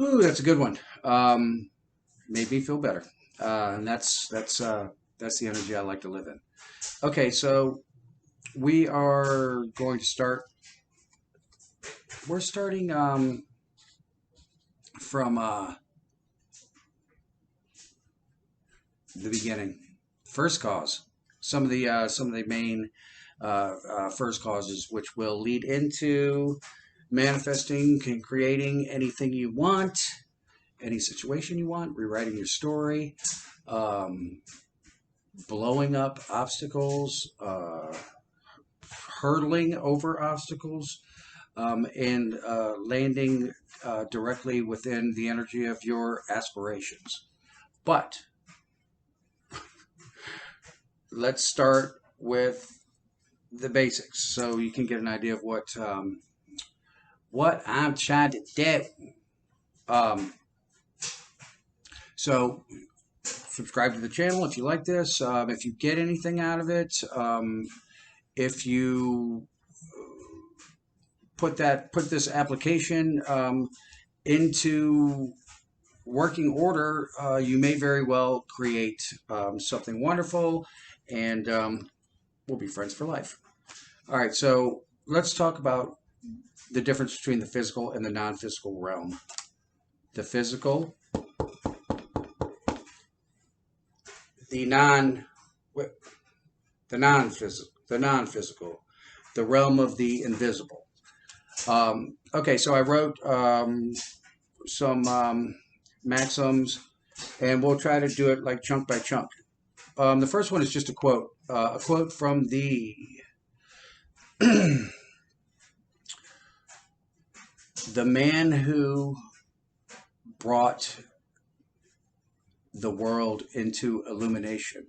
Ooh, that's a good one. Made me feel better, and that's the energy I like to live in. Okay, so we are going to start. We're starting from the beginning. First cause. Some of the main first causes, which will lead into manifesting and creating anything you want, any situation you want, rewriting your story, um, blowing up obstacles, hurdling over obstacles, and landing directly within the energy of your aspirations. But let's start with the basics so you can get an idea of what I'm trying to do. Um, so subscribe to the channel if you like this. If you get anything out of it, if you put this application into working order, you may very well create something wonderful, and we'll be friends for life. All right, so let's talk about the difference between the physical and the non-physical realm. The physical, the non, the non-physical, the realm of the invisible. Okay, so I wrote some maxims, and we'll try to do it like chunk by chunk. The first one is just a quote from the man who brought the world into illumination,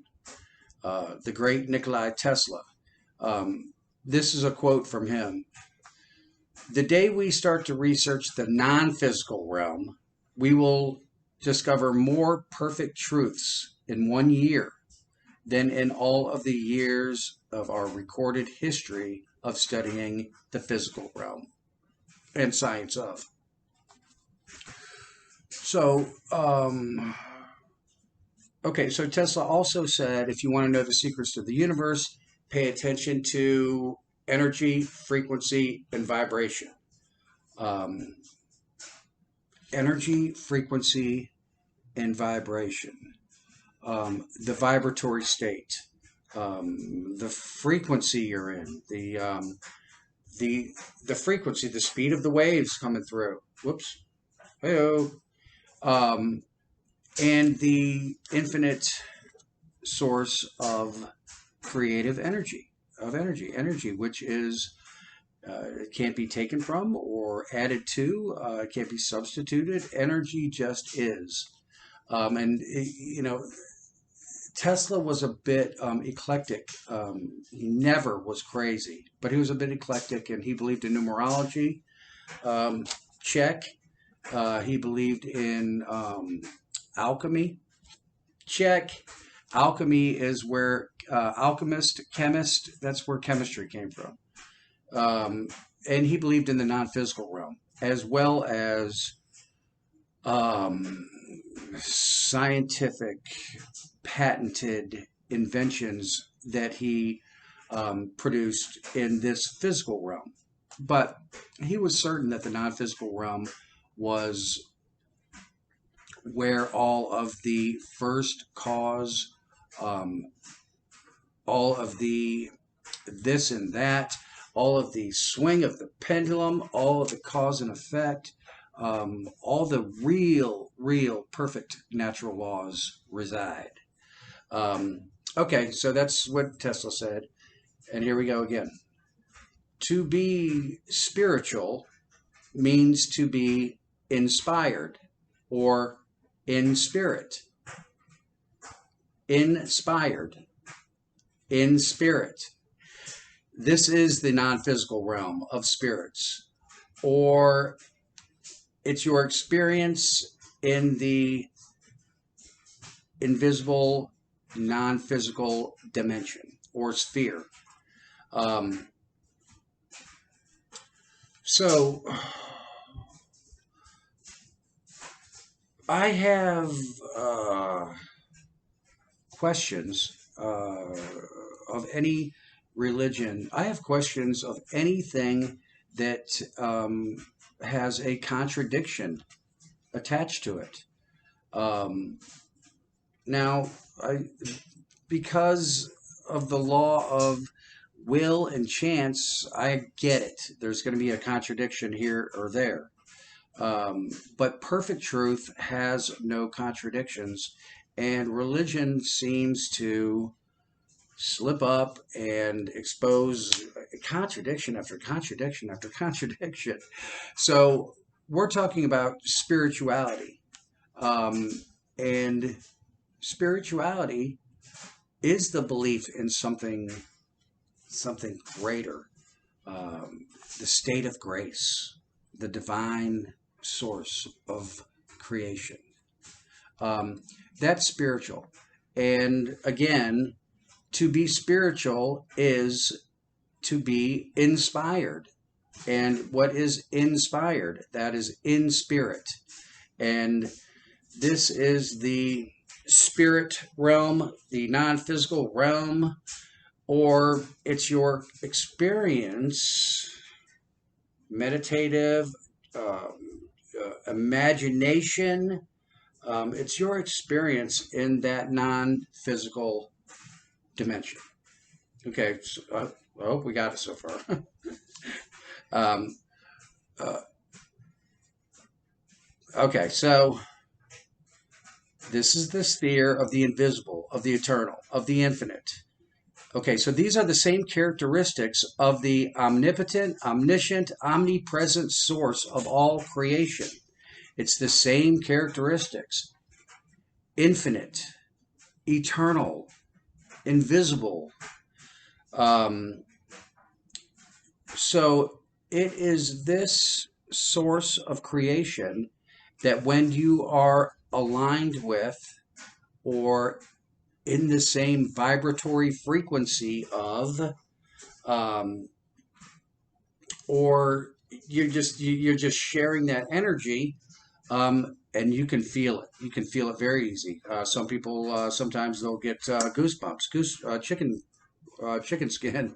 the great Nikola Tesla. This is a quote from him. The day we start to research the non-physical realm, we will discover more perfect truths in 1 year than in all of the years of our recorded history of studying the physical realm and science of. So, okay, so Tesla also said if you want to know the secrets of the universe, pay attention to energy, frequency, and vibration. Um, Energy, frequency, and vibration. The vibratory state, the frequency you're in, the the frequency, the speed of the waves coming through. Whoops. Hey-oh. Um, and the infinite source of creative energy, energy, which is it can't be taken from or added to. It can't be substituted. Energy just is. And you know, Tesla was a bit eclectic. He never was crazy, but he was a bit eclectic, and he believed in numerology. Um, check. He believed in alchemy. Check. Alchemy is where alchemist, chemist. That's where chemistry came from. And he believed in the non-physical realm as well as um, scientific patented inventions that he produced in this physical realm. But he was certain that the non physical realm was where all of the first cause, um, all of the this and that, all of the swing of the pendulum, all of the cause and effect, all the real perfect natural laws reside. Okay, so that's what Tesla said. And here we go again. To be spiritual means to be inspired or in spirit. Inspired. In spirit. This is the non-physical realm of spirits, or it's your experience in the invisible, non-physical dimension or sphere. Um, so I have questions of any religion. I have questions of anything that has a contradiction attached to it. Um, now, because of the law of will and chance, I get it. There's going to be a contradiction here or there. But perfect truth has no contradictions, and religion seems to slip up and expose contradiction after contradiction after contradiction. So we're talking about spirituality, um, and spirituality is the belief in something greater, the state of grace, the divine source of creation. Um, that's spiritual. And again, to be spiritual is to be inspired. And what is inspired? That is in spirit. And this is the spirit realm, the non physical realm, or it's your experience, meditative, imagination. It's your experience in that non physical dimension. Okay, so, I hope we got it so far. um, uh, okay, so this is the sphere of the invisible, of the eternal, of the infinite. Okay, so these are the same characteristics of the omnipotent, omniscient, omnipresent source of all creation. It's the same characteristics: infinite, eternal, invisible. Um, so it is this source of creation that when you are aligned with or in the same vibratory frequency of, um, or you're just sharing that energy, and you can feel it. You can feel it very easy. Some people sometimes they'll get goosebumps, chicken skin,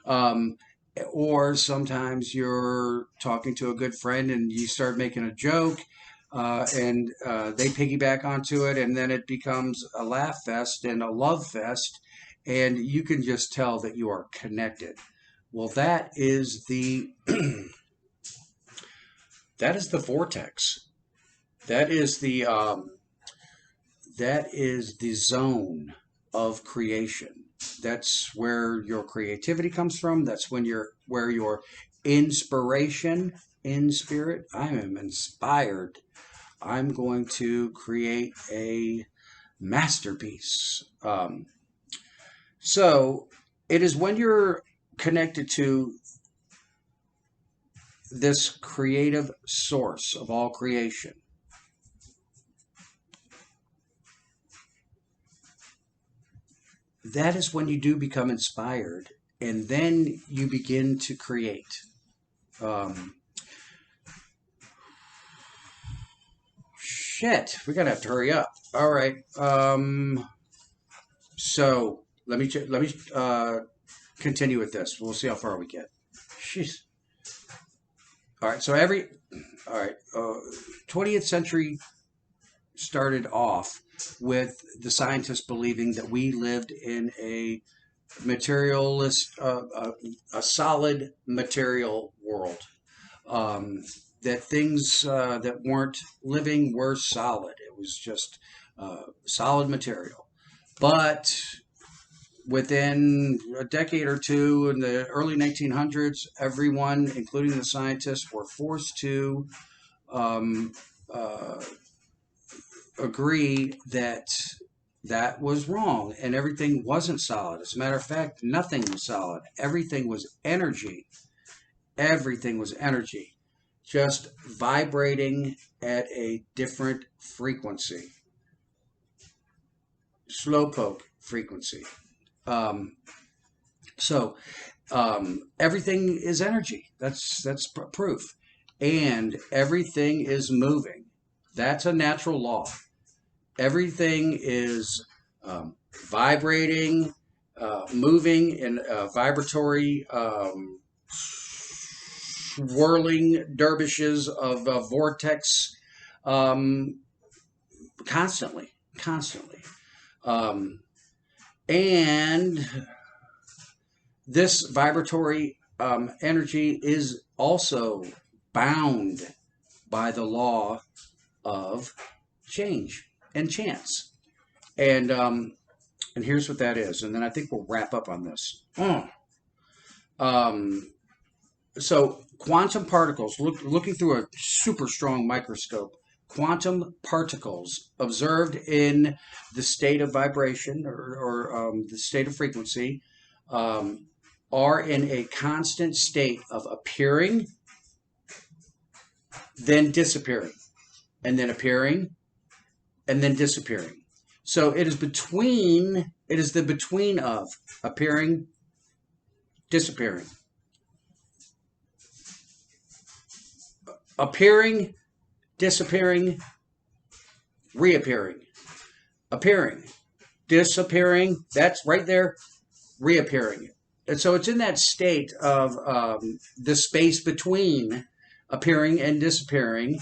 um, or sometimes you're talking to a good friend and you start making a joke. And they piggyback onto it, and then it becomes a laugh fest and a love fest, and you can just tell that you are connected. Well, that is the that is the vortex. That is the zone of creation. That's where your creativity comes from. That's where your inspiration in spirit. I am inspired. I'm going to create a masterpiece. So it is when you're connected to this creative source of all creation, that is when you do become inspired, and then you begin to create. Um, Shit, we're gonna have to hurry up. All right. So let me continue with this. We'll see how far we get. Jeez. All right. So all right. 20th century started off with the scientists believing that we lived in a materialist, a solid material world. That things that weren't living were solid. It was just solid material. But within a decade or two, in the early 1900s, everyone, including the scientists, were forced to um, uh, agree that that was wrong and everything wasn't solid. As a matter of fact, nothing was solid. Everything was energy. Everything was energy, just vibrating at a different frequency, slowpoke frequency. Um, so everything is energy. That's proof, and everything is moving. That's a natural law. Everything is vibrating, moving in vibratory, swirling dervishes of vortex, um, constantly, constantly. Um, and this vibratory energy is also bound by the law of change and chance. And here's what that is. And then I think we'll wrap up on this. Um, so quantum particles, looking through a super strong microscope, quantum particles observed in the state of vibration or the state of frequency um, are in a constant state of appearing, then disappearing, and then appearing, and then disappearing. So it is the between of appearing, disappearing, appearing, disappearing, reappearing, appearing, disappearing. That's right there, reappearing. And so it's in that state of the space between appearing and disappearing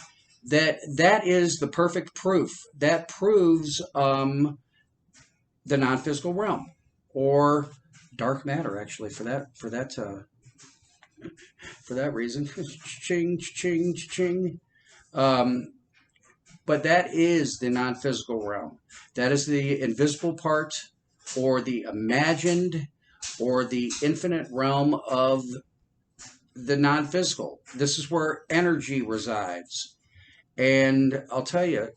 that is the perfect proof. That proves the non-physical realm or dark matter, actually, for that reason. Ching, ching, ching. But that is the non-physical realm. That is the invisible part, or the imagined, or the infinite realm of the non-physical. This is where energy resides. And I'll tell you,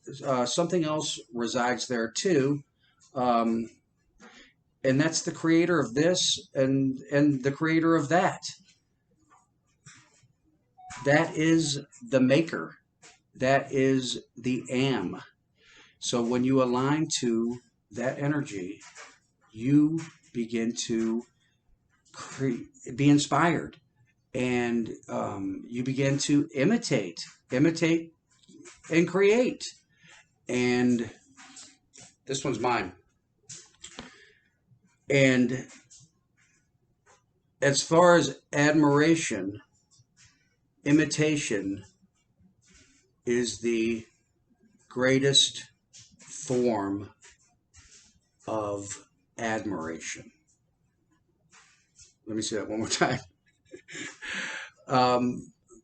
something else resides there too. Um, and that's the creator of this and the creator of that. That is the maker. That is the am. So when you align to that energy, you begin to be inspired, and you begin to imitate and create. And this one's mine. And as far as admiration, imitation is the greatest form of admiration. Let me say that one more time.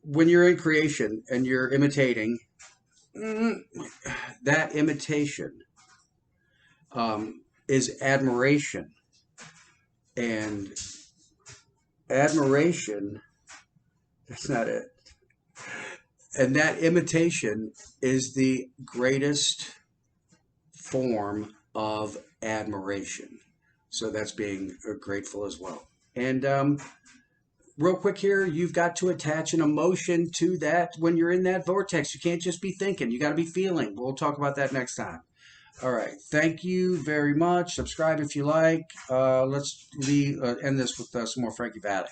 When you're in creation and you're imitating, that imitation is admiration. And admiration, that's not it. And that imitation is the greatest form of admiration. So that's being grateful as well. And real quick here, you've got to attach an emotion to that when you're in that vortex. You can't just be thinking. You got to be feeling. We'll talk about that next time. All right. Thank you very much. Subscribe if you like. Let's end this with some more Frankie Valli.